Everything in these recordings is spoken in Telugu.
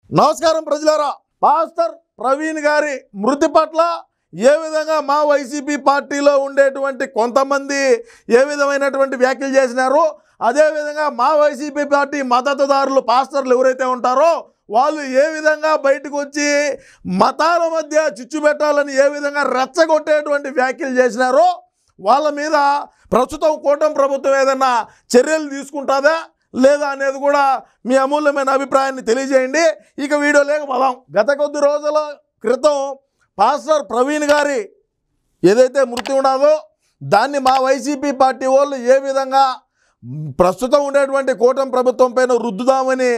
నమస్కారం ప్రజలారా. పాస్టర్ ప్రవీణ్ గారి మృతి పట్ల ఏ విధంగా మా వైసీపీ పార్టీలో ఉండేటువంటి కొంతమంది ఏ విధమైనటువంటి వ్యాఖ్యలు చేసినారో, అదేవిధంగా మా వైసీపీ పార్టీ మద్దతుదారులు పాస్టర్లు ఎవరైతే ఉంటారో వాళ్ళు ఏ విధంగా బయటకు వచ్చి మతాల మధ్య చిచ్చు పెట్టాలని ఏ విధంగా రెచ్చగొట్టేటువంటి వ్యాఖ్యలు చేసినారో వాళ్ళ మీద ప్రస్తుతం కూటమి ప్రభుత్వం ఏదైనా చర్యలు తీసుకుంటుందా లేదా అనేది కూడా మీ అమూల్యమైన అభిప్రాయాన్ని తెలియజేయండి. ఇక వీడియోలోకి పోదాం. గత కొద్ది రోజుల క్రితం పాస్టర్ ప్రవీణ్ గారి ఏదైతే మృతి ఉన్నదో దాన్ని మా వైసీపీ పార్టీ వాళ్ళు ఏ విధంగా ప్రస్తుతం ఉండేటువంటి కూటమి ప్రభుత్వం పైన రుద్దుదామని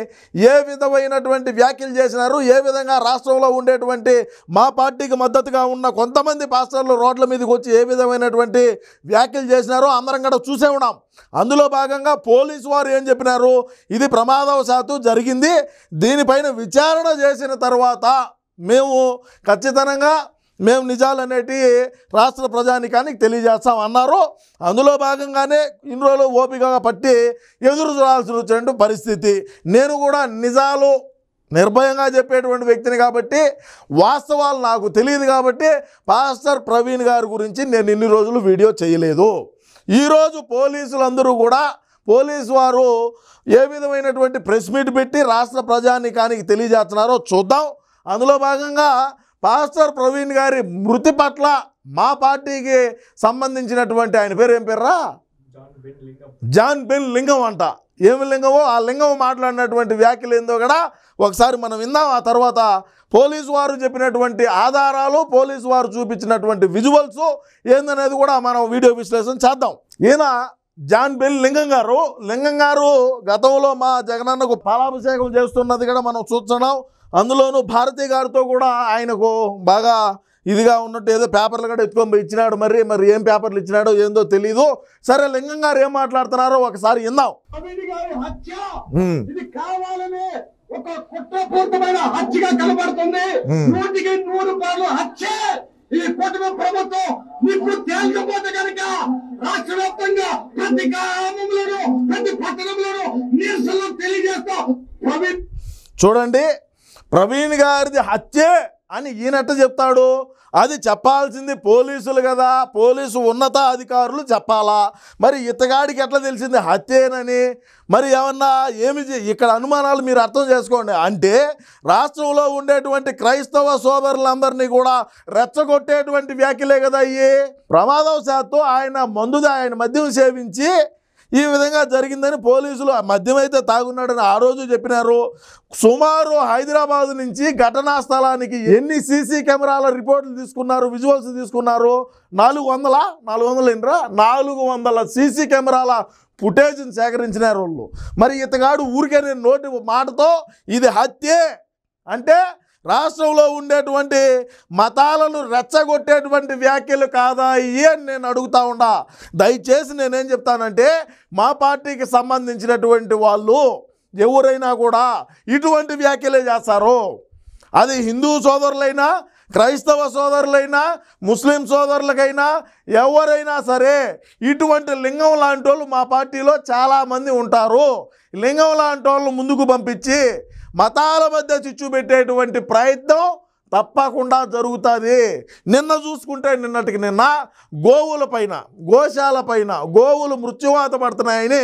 ఏ విధమైనటువంటి వ్యాఖ్యలు చేసినారు, ఏ విధంగా రాష్ట్రంలో ఉండేటువంటి మా పార్టీకి మద్దతుగా ఉన్న కొంతమంది పాస్టర్లు రోడ్ల మీదకి వచ్చి ఏ విధమైనటువంటి వ్యాఖ్యలు చేసినారో అందరం కూడా చూసే ఉన్నాం. అందులో భాగంగా పోలీసు వారు ఏం చెప్పినారు, ఇది ప్రమాదవశాత్తు జరిగింది, దీనిపైన విచారణ చేసిన తర్వాత మేము నిజాలు అనేటివి రాష్ట్ర ప్రజానికానికి తెలియజేస్తాం అన్నారు. అందులో భాగంగానే ఇన్ని రోజులు ఓపికగా పట్టి ఎదురు చూడాల్సిన పరిస్థితి. నేను కూడా నిజాలు నిర్భయంగా చెప్పేటువంటి వ్యక్తిని కాబట్టి వాస్తవాలు నాకు తెలియదు కాబట్టి పాస్టర్ ప్రవీణ్ గారి గురించి నేను ఇన్ని రోజులు వీడియో చేయలేదు. ఈరోజు పోలీసులందరూ కూడా పోలీసు వారు ఏ విధమైనటువంటి ప్రెస్ మీట్ పెట్టి రాష్ట్ర ప్రజానికానికి తెలియజేస్తున్నారో చూద్దాం. అందులో భాగంగా పాస్టర్ ప్రవీణ్ గారి మృతి పట్ల మా పార్టీకి సంబంధించినటువంటి ఆయన పేరు ఏం పేర్రా, జాన్ బెన్ లింగం అంట. ఏమి లింగమో ఆ లింగం మాట్లాడినటువంటి వ్యాఖ్యలు ఏందో కూడా ఒకసారి మనం విందాం. ఆ తర్వాత పోలీసు వారు చెప్పినటువంటి ఆధారాలు, పోలీసు వారు చూపించినటువంటి విజువల్స్ ఏందనేది కూడా మనం వీడియో విశ్లేషణ చేద్దాం. ఈయన జాన్ బెన్ లింగం గారు గతంలో మా జగనన్నకు పాలాభిషేకం చేస్తున్నది కూడా మనం చూస్తున్నాం. అందులోనూ భారతి గారితో కూడా ఆయనకు బాగా ఇదిగా ఉన్నట్టు ఏదో పేపర్లు కూడా ఎత్తుకొని పోయి ఇచ్చినాడు. మరి ఏం పేపర్లు ఇచ్చినాడో ఏందో తెలీదు. సరే, లింగం గారు ఏం మాట్లాడుతున్నారో ఒకసారి విందాం. ఒక కుట్రపూరితమైన హత్యగా కనబడుతుంది. 100% హత్య. ఈ కూటమి ప్రభుత్వం ఇప్పుడు తేల్కపోతే కనుక రాష్ట్ర వ్యాప్తంగా ప్రతి గ్రామంలోనూ ప్రతి పట్టణంలోనూ నిరసనలు తెలియజేస్తాం. చూడండి, ప్రవీణ్ గారిది హత్యే అని ఈయనట్టు చెప్తాడు. అది చెప్పాల్సింది పోలీసులు కదా, పోలీసు ఉన్నత అధికారులు చెప్పాలా. మరి ఇతగాడికి ఎట్లా తెలిసింది హత్యేనని? మరి ఏమన్నా ఇక్కడ అనుమానాలు మీరు అర్థం చేసుకోండి. అంటే రాష్ట్రంలో ఉండేటువంటి క్రైస్తవ సోదరులందరినీ కూడా రెచ్చగొట్టేటువంటి వ్యాఖ్యలే కదా అయ్యి. ప్రమాదవశాత్తు ఆయన మద్యం సేవించి ఈ విధంగా జరిగిందని పోలీసులు, మద్యం అయితే తాగున్నాడని ఆ రోజు చెప్పినారు. సుమారు హైదరాబాద్ నుంచి ఘటనా స్థలానికి ఎన్ని సీసీ కెమెరాల రిపోర్టులు తీసుకున్నారు, విజువల్స్ తీసుకున్నారు? 400 సీసీ కెమెరాల ఫుటేజ్ని సేకరించినారు వాళ్ళు. మరి ఇతగాడు ఊరికే నోటి మాటతో ఇది హత్యే అంటే రాష్ట్రంలో ఉండేటువంటి మతాలను రెచ్చగొట్టేటువంటి వ్యాఖ్యలు కాదా ఇవి అని నేను అడుగుతా ఉండా. దయచేసి నేనేం చెప్తానంటే మా పార్టీకి సంబంధించినటువంటి వాళ్ళు ఎవరైనా కూడా ఇటువంటి వ్యాఖ్యలే చేస్తారు. అది హిందూ సోదరులైనా, క్రైస్తవ సోదరులైనా, ముస్లిం సోదరులకైనా ఎవరైనా సరే ఇటువంటి లింగం లాంటి వాళ్ళు మా పార్టీలో చాలామంది ఉంటారు. లింగం లాంటి వాళ్ళు ముందుకు పంపించి మతాల మధ్య చిచ్చు పెట్టేటువంటి ప్రయత్నం తప్పకుండా జరుగుతుంది. నిన్నటికి నిన్న గోవుల పైన, గోశాల పైన గోవులు మృత్యువాత పడుతున్నాయని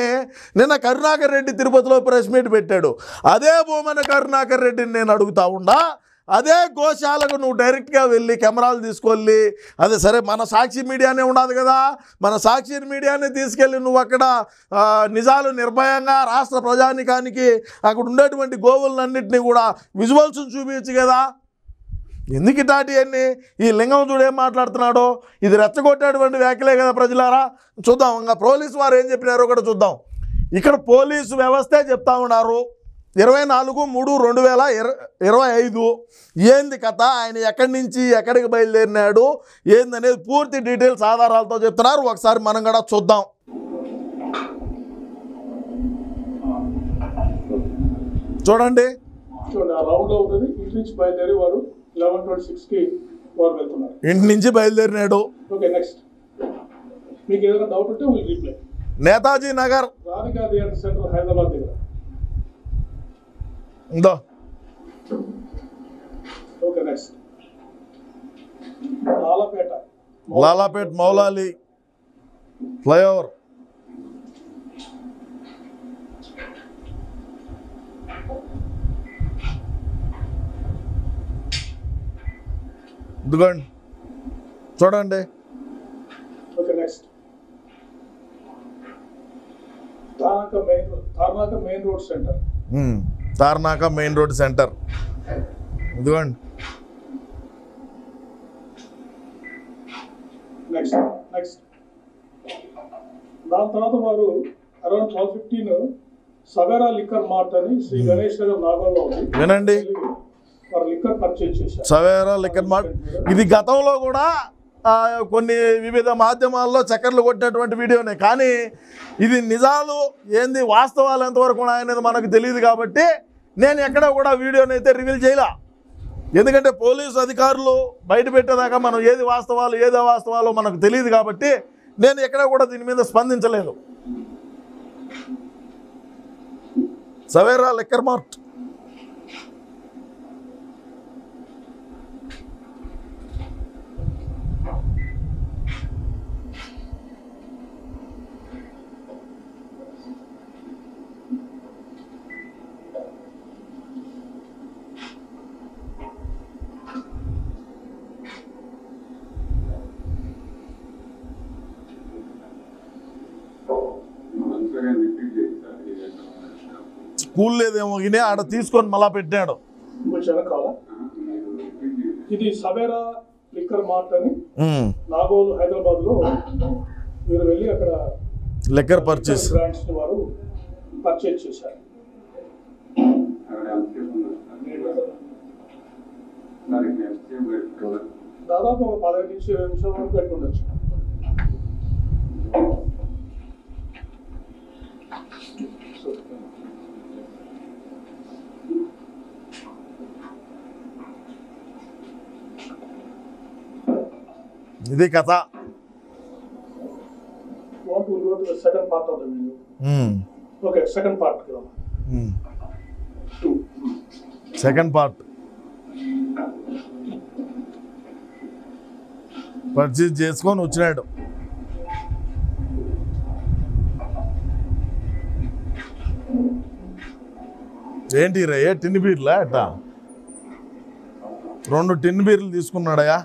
నిన్న కరుణాకర్ రెడ్డి తిరుపతిలో ప్రెస్ మీట్ పెట్టాడు. అదే భూమన కరుణాకర్ రెడ్డిని నేను అడుగుతా ఉండా, అదే గోశాలకు నువ్వు డైరెక్ట్గా వెళ్ళి కెమెరాలు తీసుకెళ్ళి, అదే సరే మన సాక్షి మీడియానే ఉండదు కదా, మన సాక్షి మీడియానే తీసుకెళ్ళి నువ్వు అక్కడ నిజాలు నిర్భయంగా రాష్ట్ర ప్రజానికానికి అక్కడ ఉండేటువంటి గోవులన్నింటినీ కూడా విజువల్స్ చూపించు కదా. ఎందుకు ఇటాటి ఈ లింగం చూడు ఏం మాట్లాడుతున్నాడో, ఇది రెచ్చగొట్టేటువంటి వ్యాఖ్యలే కదా ప్రజలారా. చూద్దాం, ఇంకా పోలీసు వారు ఏం చెప్పినారో కూడా చూద్దాం. ఇక్కడ పోలీసు వ్యవస్థే చెప్తా ఉన్నారు. 24/3/2025 ఏంది కథ, ఆయన ఎక్కడి నుంచి ఎక్కడికి బయలుదేరినాడు ఏందనేది పూర్తి డీటెయిల్స్ ఆధారాలతో చెప్తున్నారు. ఒకసారి మనం కూడా చూద్దాం. చూడండి, ఇంటి నుంచి బయలుదేరినాడు. నేతాజీ నగర్ హైదరాబాద్ దగ్గర లాలాపేట్ మౌలాలి ఫ్లైఓవర్. ఇదిగోండి చూడండి. Okay next Tarnaka main road centre. Tarnaka main road centre ఇదిగోండి. నెక్స్ట్ దాని తర్వాత వారు అరౌండ్ 12:15 సవేరా లిక్కర్ మార్ట్ అని శ్రీ గణేష్ నగర్ నాగోల్లో ఉంది. వినండి, వారు లిక్కర్ పర్చేజ్ చేశారు. Savera liquor mart. ఇది గతంలో కూడా కొన్ని వివిధ మాధ్యమాల్లో చక్కర్లు కొట్టినటువంటి వీడియోనే, కానీ ఇది నిజాలు ఏంది వాస్తవాలు ఎంతవరకు ఉన్నాయనేది మనకు తెలియదు కాబట్టి నేను ఎక్కడ కూడా వీడియోని అయితే రివీల్ చేయలే. ఎందుకంటే పోలీసు అధికారులు బయట పెట్టేదాకా మనం ఏది వాస్తవాలు ఏది అవాస్తవాలో మనకు తెలియదు కాబట్టి నేను ఎక్కడ కూడా దీని మీద స్పందించలేదు. Savera liquor mart. స్కూల్ లేదేమో గినే ఆడ తీసుకొని మళ్ళా పెట్టాడు. ఇది సవేరా లిక్కర్ మార్ట్ అని నాగోల్ హైదరాబాద్ లో మీరు వెళ్ళి అక్కడ లిక్కర్ పర్చేస్ బ్రాండ్స్ వారు పర్చేజ్ చేశారు. దాదాపు ఒక 15 నుంచి 20 నిమిషాల వరకు పెట్టి ఉండొచ్చు. ఇది కథ. Want to go to the second part of the video? Okay, second part. 2. Second part purchase చేసుకొని వచ్చినాడు. ఏంటి రే టిన్ బీర్లా అట్ట 2 టిన్ బీర్లు తీసుకున్నాడయా.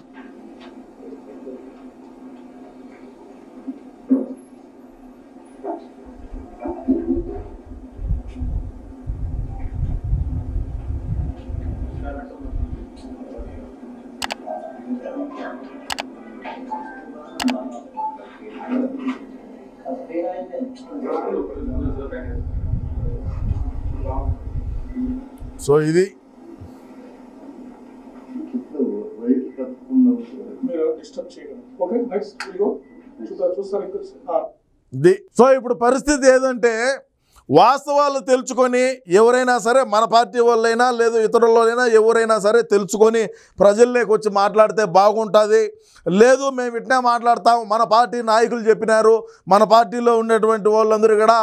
సో ఇది సో ఇప్పుడు పరిస్థితి ఏదంటే వాస్తవాలు తెలుసుకొని ఎవరైనా సరే మన పార్టీ వాళ్ళైనా లేదు ఇతరులైనా ఎవరైనా సరే తెలుసుకొని ప్రజల్లోకి వచ్చి మాట్లాడితే బాగుంటుంది. లేదు మేము ఇట్నే మాట్లాడతాం, మన పార్టీ నాయకులు చెప్పినారు, మన పార్టీలో ఉండేటువంటి వాళ్ళందరూ కూడా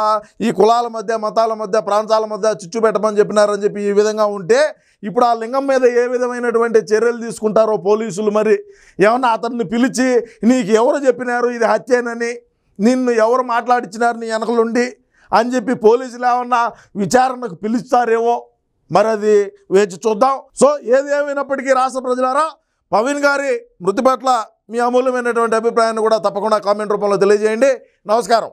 ఈ కులాల మధ్య మతాల మధ్య ప్రాంతాల మధ్య చిచ్చు పెట్టమని చెప్పినారని చెప్పి ఈ విధంగా ఉంటే ఇప్పుడు ఆ లింగం మీద ఏ విధమైనటువంటి చర్యలు తీసుకుంటారో పోలీసులు. మరి ఏమన్నా అతన్ని పిలిచి నీకు ఎవరు చెప్పినారు ఇది హత్యేనని, నిన్ను ఎవరు మాట్లాడించినారు నీ వెనకలుండి అని చెప్పి పోలీసులు ఏమన్నా విచారణకు పిలుస్తారేమో, మరి అది వేచి చూద్దాం. సో ఏది ఏమైనప్పటికీ రాష్ట్ర ప్రజలారా, పవన్ గారి మృతి పట్ల మీ అమూల్యమైనటువంటి అభిప్రాయాన్ని కూడా తప్పకుండా కామెంట్ రూపంలో తెలియజేయండి. నమస్కారం.